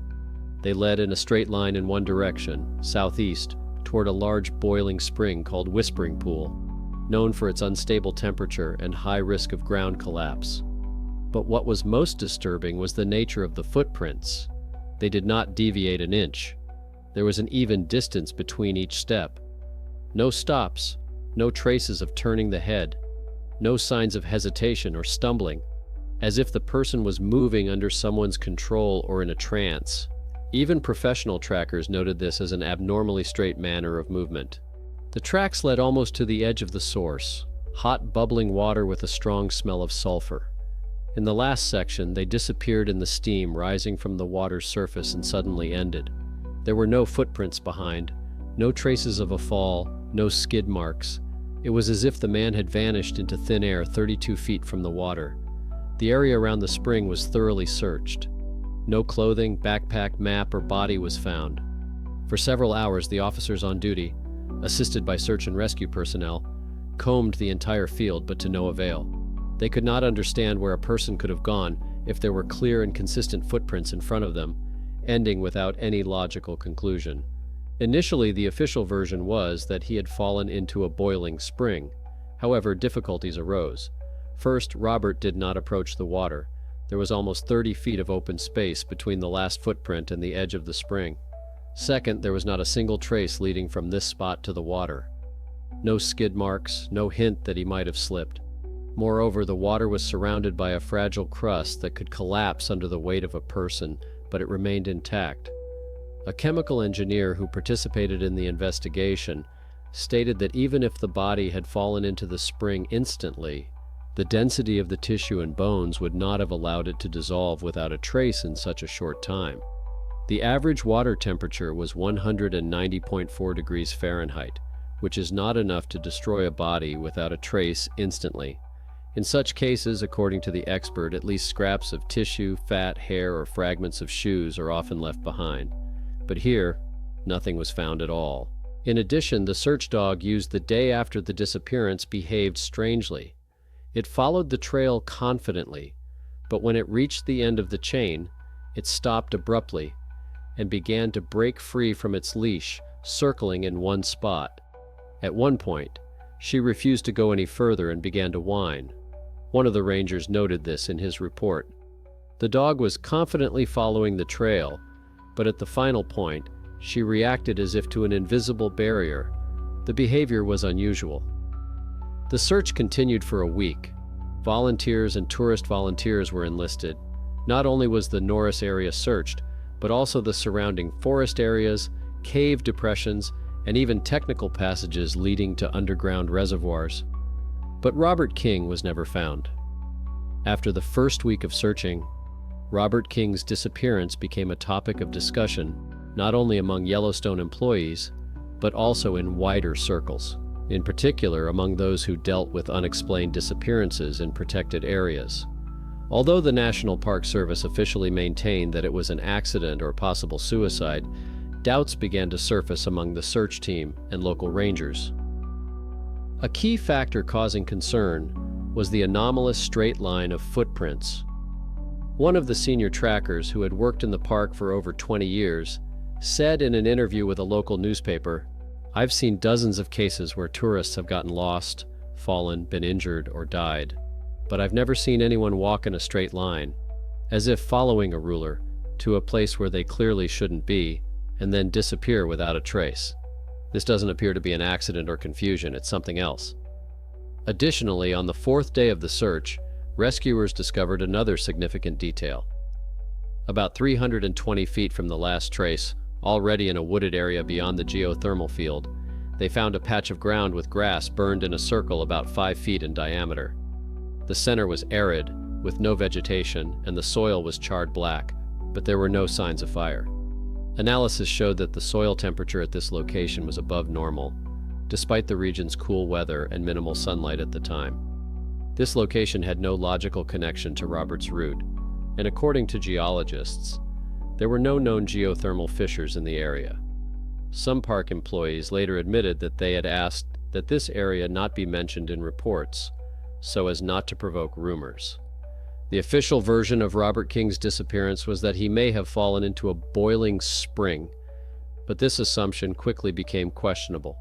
They led in a straight line in one direction, southeast, toward a large boiling spring called Whispering Pool, known for its unstable temperature and high risk of ground collapse. But what was most disturbing was the nature of the footprints. They did not deviate an inch. There was an even distance between each step. No stops, no traces of turning the head, no signs of hesitation or stumbling, as if the person was moving under someone's control or in a trance. Even professional trackers noted this as an abnormally straight manner of movement. The tracks led almost to the edge of the source, hot bubbling water with a strong smell of sulfur. In the last section, they disappeared in the steam rising from the water's surface and suddenly ended. There were no footprints behind, no traces of a fall, no skid marks. It was as if the man had vanished into thin air 32 feet from the water. The area around the spring was thoroughly searched. No clothing, backpack, map, or body was found. For several hours, the officers on duty, assisted by search and rescue personnel, combed the entire field, but to no avail. They could not understand where a person could have gone if there were clear and consistent footprints in front of them, ending without any logical conclusion. Initially, the official version was that he had fallen into a boiling spring. However, difficulties arose. First, Robert did not approach the water. There was almost 30 feet of open space between the last footprint and the edge of the spring. Second, there was not a single trace leading from this spot to the water. No skid marks, no hint that he might have slipped. Moreover, the water was surrounded by a fragile crust that could collapse under the weight of a person, but it remained intact. A chemical engineer who participated in the investigation stated that even if the body had fallen into the spring instantly, the density of the tissue and bones would not have allowed it to dissolve without a trace in such a short time. The average water temperature was 190.4 degrees Fahrenheit, which is not enough to destroy a body without a trace instantly. In such cases, according to the expert, at least scraps of tissue, fat, hair, or fragments of shoes are often left behind. But here, nothing was found at all. In addition, the search dog used the day after the disappearance behaved strangely. It followed the trail confidently, but when it reached the end of the chain, it stopped abruptly and began to break free from its leash, circling in one spot. At one point, she refused to go any further and began to whine. One of the rangers noted this in his report. The dog was confidently following the trail, but at the final point, she reacted as if to an invisible barrier. The behavior was unusual. The search continued for a week. Volunteers and tourist volunteers were enlisted. Not only was the Norris area searched, but also the surrounding forest areas, cave depressions, and even technical passages leading to underground reservoirs. But Robert King was never found. After the first week of searching, Robert King's disappearance became a topic of discussion, not only among Yellowstone employees, but also in wider circles, in particular among those who dealt with unexplained disappearances in protected areas. Although the National Park Service officially maintained that it was an accident or possible suicide, doubts began to surface among the search team and local rangers. A key factor causing concern was the anomalous straight line of footprints. One of the senior trackers, who had worked in the park for over 20 years, said in an interview with a local newspaper, "I've seen dozens of cases where tourists have gotten lost, fallen, been injured, or died, but I've never seen anyone walk in a straight line, as if following a ruler, to a place where they clearly shouldn't be, and then disappear without a trace. This doesn't appear to be an accident or confusion, it's something else." Additionally, on the fourth day of the search, rescuers discovered another significant detail. About 320 feet from the last trace, already in a wooded area beyond the geothermal field, they found a patch of ground with grass burned in a circle about 5 feet in diameter. The center was arid, with no vegetation, and the soil was charred black, but there were no signs of fire. Analysis showed that the soil temperature at this location was above normal, despite the region's cool weather and minimal sunlight at the time. This location had no logical connection to Robert's route, and according to geologists, there were no known geothermal fissures in the area. Some park employees later admitted that they had asked that this area not be mentioned in reports, so as not to provoke rumors. The official version of Robert King's disappearance was that he may have fallen into a boiling spring, but this assumption quickly became questionable.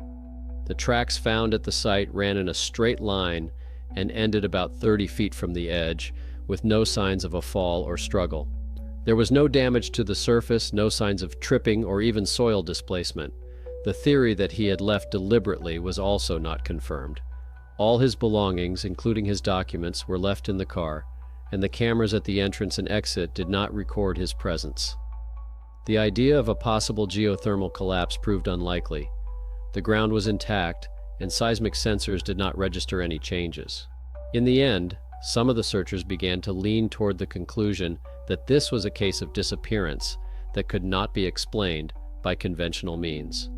The tracks found at the site ran in a straight line and ended about 30 feet from the edge, with no signs of a fall or struggle. There was no damage to the surface, no signs of tripping or even soil displacement. The theory that he had left deliberately was also not confirmed. All his belongings, including his documents, were left in the car, and the cameras at the entrance and exit did not record his presence. The idea of a possible geothermal collapse proved unlikely. The ground was intact, and seismic sensors did not register any changes. In the end, some of the searchers began to lean toward the conclusion that this was a case of disappearance that could not be explained by conventional means,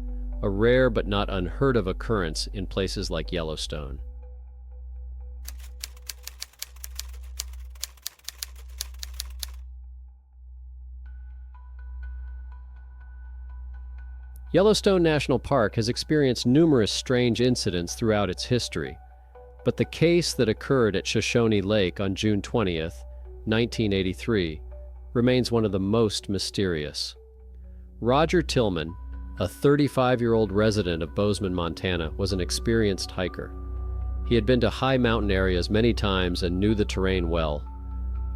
a rare but not unheard of occurrence in places like Yellowstone. Yellowstone National Park has experienced numerous strange incidents throughout its history, but the case that occurred at Shoshone Lake on June 20th, 1983, remains one of the most mysterious. Roger Tilman, a 35-year-old resident of Bozeman, Montana, was an experienced hiker. He had been to high mountain areas many times and knew the terrain well.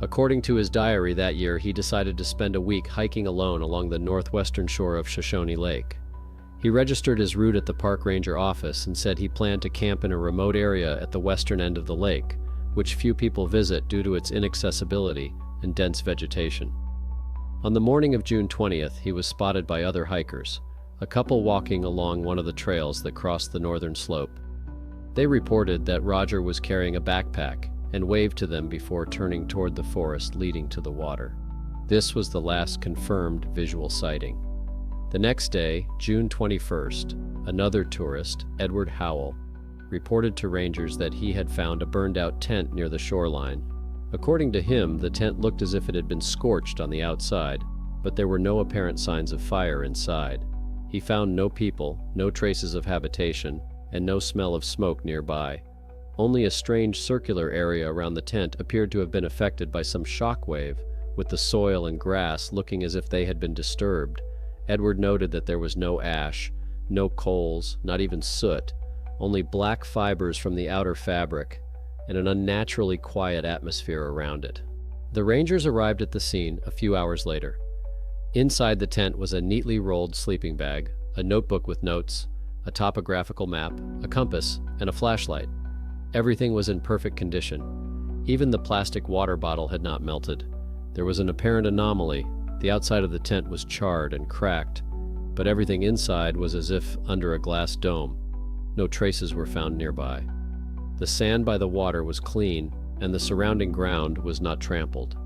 According to his diary that year, he decided to spend a week hiking alone along the northwestern shore of Shoshone Lake. He registered his route at the park ranger office and said he planned to camp in a remote area at the western end of the lake, which few people visit due to its inaccessibility and dense vegetation. On the morning of June 20th, he was spotted by other hikers, a couple walking along one of the trails that crossed the northern slope. They reported that Roger was carrying a backpack and waved to them before turning toward the forest leading to the water. This was the last confirmed visual sighting. The next day, June 21st, another tourist, Edward Howell, reported to rangers that he had found a burned-out tent near the shoreline. According to him, the tent looked as if it had been scorched on the outside, but there were no apparent signs of fire inside. He found no people, no traces of habitation, and no smell of smoke nearby. Only a strange circular area around the tent appeared to have been affected by some shock wave, with the soil and grass looking as if they had been disturbed. Edward noted that there was no ash, no coals, not even soot, only black fibers from the outer fabric, and an unnaturally quiet atmosphere around it. The rangers arrived at the scene a few hours later. Inside the tent was a neatly rolled sleeping bag, a notebook with notes, a topographical map, a compass, and a flashlight. Everything was in perfect condition. Even the plastic water bottle had not melted. There was an apparent anomaly. The outside of the tent was charred and cracked, but everything inside was as if under a glass dome. No traces were found nearby. The sand by the water was clean, and the surrounding ground was not trampled.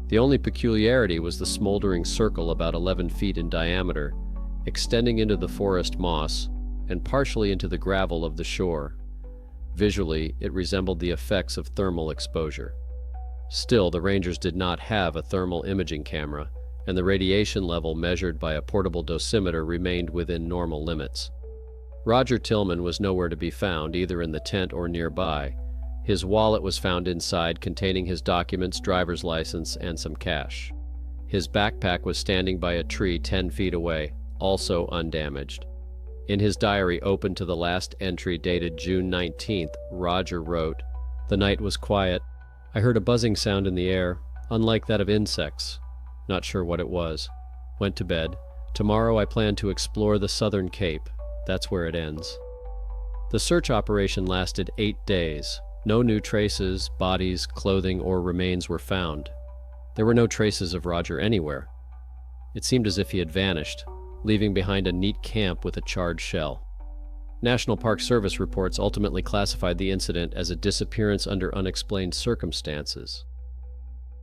The only peculiarity was the smoldering circle about 11 feet in diameter, extending into the forest moss and partially into the gravel of the shore. Visually, it resembled the effects of thermal exposure. Still, the rangers did not have a thermal imaging camera, and the radiation level measured by a portable dosimeter remained within normal limits. Roger Tilman was nowhere to be found, either in the tent or nearby. His wallet was found inside, containing his documents, driver's license, and some cash. His backpack was standing by a tree 10 feet away, also undamaged. In his diary open to the last entry dated June 19th, Roger wrote, "The night was quiet. I heard a buzzing sound in the air, unlike that of insects. Not sure what it was. Went to bed. Tomorrow I plan to explore the southern cape. That's where it ends." The search operation lasted 8 days. No new traces, bodies, clothing, or remains were found. There were no traces of Roger anywhere. It seemed as if he had vanished, leaving behind a neat camp with a charred shell. National Park Service reports ultimately classified the incident as a disappearance under unexplained circumstances.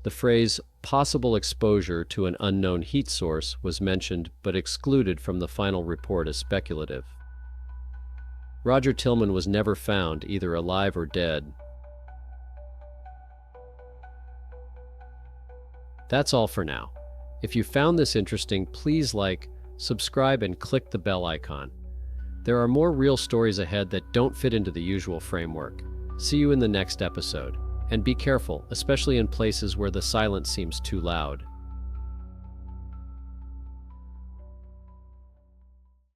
The phrase "possible exposure to an unknown heat source" was mentioned but excluded from the final report as speculative. Roger Tilman was never found, either alive or dead. That's all for now. If you found this interesting, please like, subscribe, and click the bell icon. There are more real stories ahead that don't fit into the usual framework. See you in the next episode. And be careful, especially in places where the silence seems too loud.